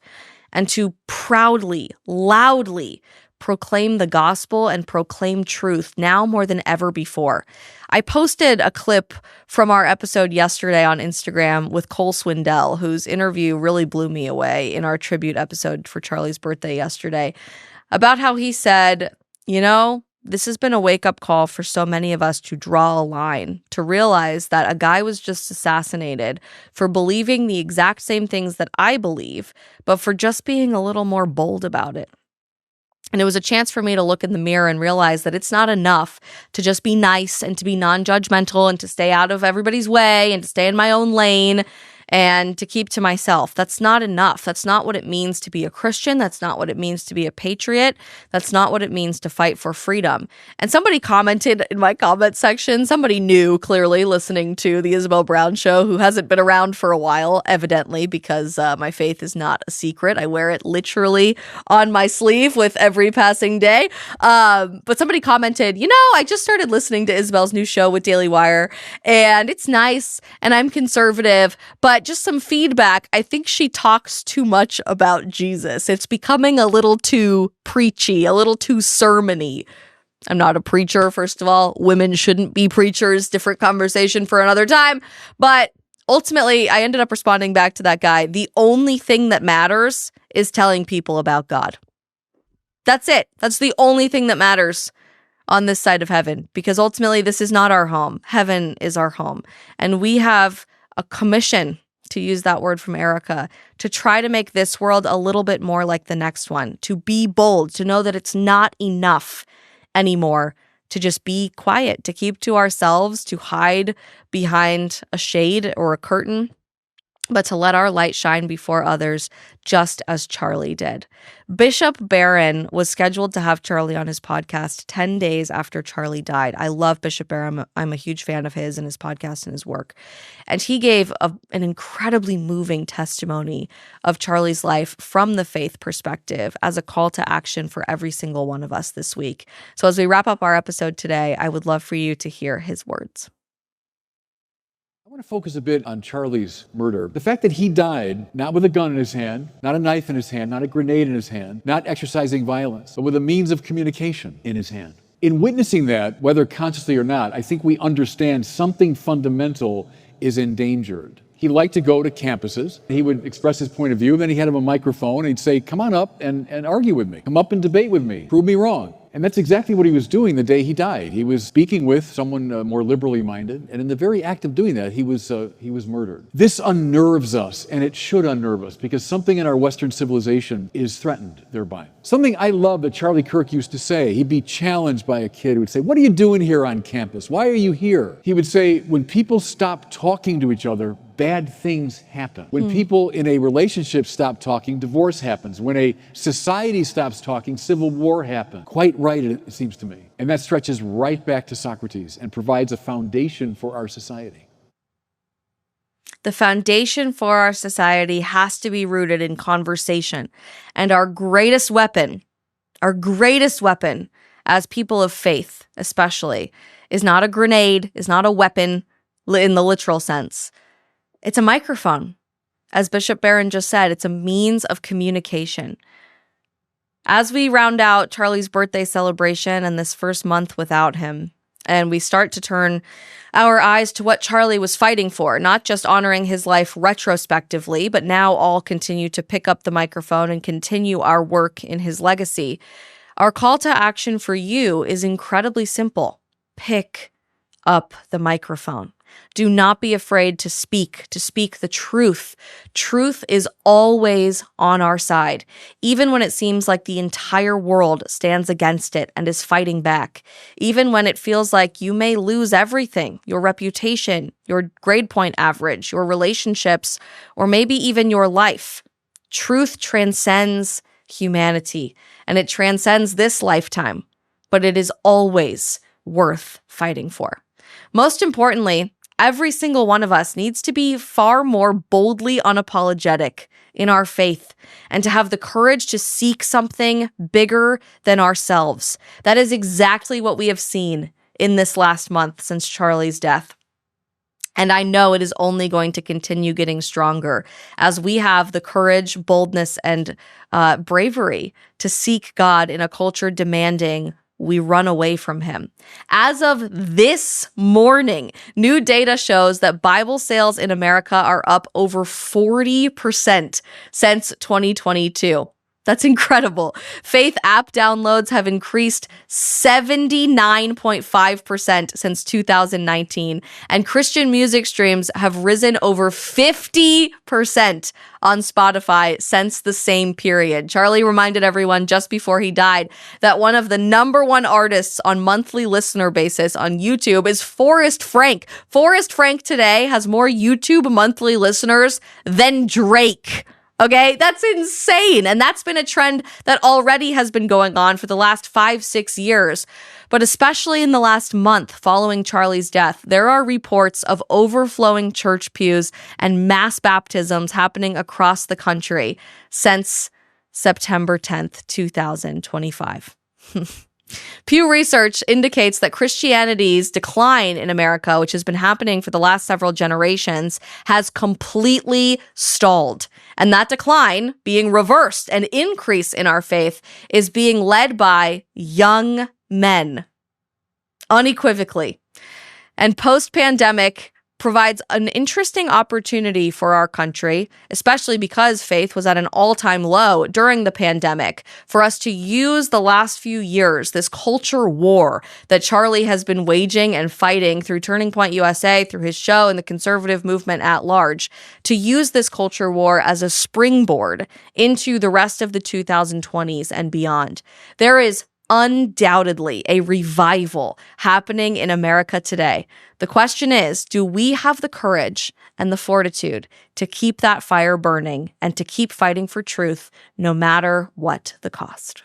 and to proudly, loudly proclaim the gospel and proclaim truth now more than ever before. I posted a clip from our episode yesterday on Instagram with Cole Swindell, whose interview really blew me away in our tribute episode for Charlie's birthday yesterday, about how he said, this has been a wake-up call for so many of us to draw a line, to realize that a guy was just assassinated for believing the exact same things that I believe, but for just being a little more bold about it. And it was a chance for me to look in the mirror and realize that it's not enough to just be nice and to be non-judgmental and to stay out of everybody's way and to stay in my own lane and to keep to myself. That's not enough. That's not what it means to be a Christian. That's not what it means to be a patriot. That's not what it means to fight for freedom. And somebody commented in my comment section, somebody new, clearly listening to the Isabel Brown show, who hasn't been around for a while, evidently, because my faith is not a secret. I wear it literally on my sleeve with every passing day. But somebody commented, I just started listening to Isabel's new show with Daily Wire, and it's nice, and I'm conservative, but just some feedback. I think she talks too much about Jesus. It's becoming a little too preachy, a little too sermony. I'm not a preacher, first of all. Women shouldn't be preachers. Different conversation for another time. But ultimately, I ended up responding back to that guy. The only thing that matters is telling people about God. That's it. That's the only thing that matters on this side of heaven, because ultimately this is not our home. Heaven is our home. And we have a commission, to use that word from Erika, to try to make this world a little bit more like the next one, to be bold, to know that it's not enough anymore to just be quiet, to keep to ourselves, to hide behind a shade or a curtain, but to let our light shine before others, just as Charlie did. Bishop Barron was scheduled to have Charlie on his podcast 10 days after Charlie died. I love Bishop Barron. I'm a huge fan of his and his podcast and his work. And he gave an incredibly moving testimony of Charlie's life from the faith perspective as a call to action for every single one of us this week. So as we wrap up our episode today, I would love for you to hear his words. I want to focus a bit on Charlie's murder. The fact that he died not with a gun in his hand, not a knife in his hand, not a grenade in his hand, not exercising violence, but with a means of communication in his hand. In witnessing that, whether consciously or not, I think we understand something fundamental is endangered. He liked to go to campuses. He would express his point of view. Then he had him a microphone and he'd say, come on up and argue with me. Come up and debate with me. Prove me wrong. And that's exactly what he was doing the day he died. He was speaking with someone more liberally minded, and in the very act of doing that, he was murdered. This unnerves us, and it should unnerve us, because something in our Western civilization is threatened thereby. Something I love that Charlie Kirk used to say. He'd be challenged by a kid who would say, what are you doing here on campus? Why are you here? He would say, when people stop talking to each other, bad things happen. When people in a relationship stop talking, divorce happens. When a society stops talking, civil war happens. Quite right, it seems to me. And that stretches right back to Socrates and provides a foundation for our society. The foundation for our society has to be rooted in conversation. And our greatest weapon as people of faith, especially, is not a grenade, is not a weapon in the literal sense. It's a microphone. As Bishop Barron just said, it's a means of communication. As we round out Charlie's birthday celebration and this first month without him, and we start to turn our eyes to what Charlie was fighting for, not just honoring his life retrospectively, but now all continue to pick up the microphone and continue our work in his legacy, our call to action for you is incredibly simple. Pick up the microphone. Do not be afraid to speak the truth. Truth is always on our side, even when it seems like the entire world stands against it and is fighting back. Even when it feels like you may lose everything, your reputation, your grade point average, your relationships, or maybe even your life. Truth transcends humanity, and it transcends this lifetime, but it is always worth fighting for. Most importantly, every single one of us needs to be far more boldly unapologetic in our faith and to have the courage to seek something bigger than ourselves. That is exactly what we have seen in this last month since Charlie's death. And I know it is only going to continue getting stronger as we have the courage, boldness, and bravery to seek God in a culture demanding we run away from him. As of this morning, new data shows that Bible sales in America are up over 40% since 2022. That's incredible. Faith app downloads have increased 79.5% since 2019, and Christian music streams have risen over 50% on Spotify since the same period. Charlie reminded everyone just before he died that one of the number one artists on monthly listener basis on YouTube is Forrest Frank. Forrest Frank today has more YouTube monthly listeners than Drake. Okay, that's insane. And that's been a trend that already has been going on for the last 5-6 years. But especially in the last month following Charlie's death, there are reports of overflowing church pews and mass baptisms happening across the country since September 10th, 2025. Pew Research indicates that Christianity's decline in America, which has been happening for the last several generations, has completely stalled. And that decline being reversed, an increase in our faith, is being led by young men, unequivocally. And post-pandemic provides an interesting opportunity for our country, especially because faith was at an all-time low during the pandemic, for us to use the last few years, this culture war that Charlie has been waging and fighting through Turning Point USA, through his show, and the conservative movement at large, to use this culture war as a springboard into the rest of the 2020s and beyond. There is undoubtedly a revival happening in America today. The question is, do we have the courage and the fortitude to keep that fire burning and to keep fighting for truth no matter what the cost?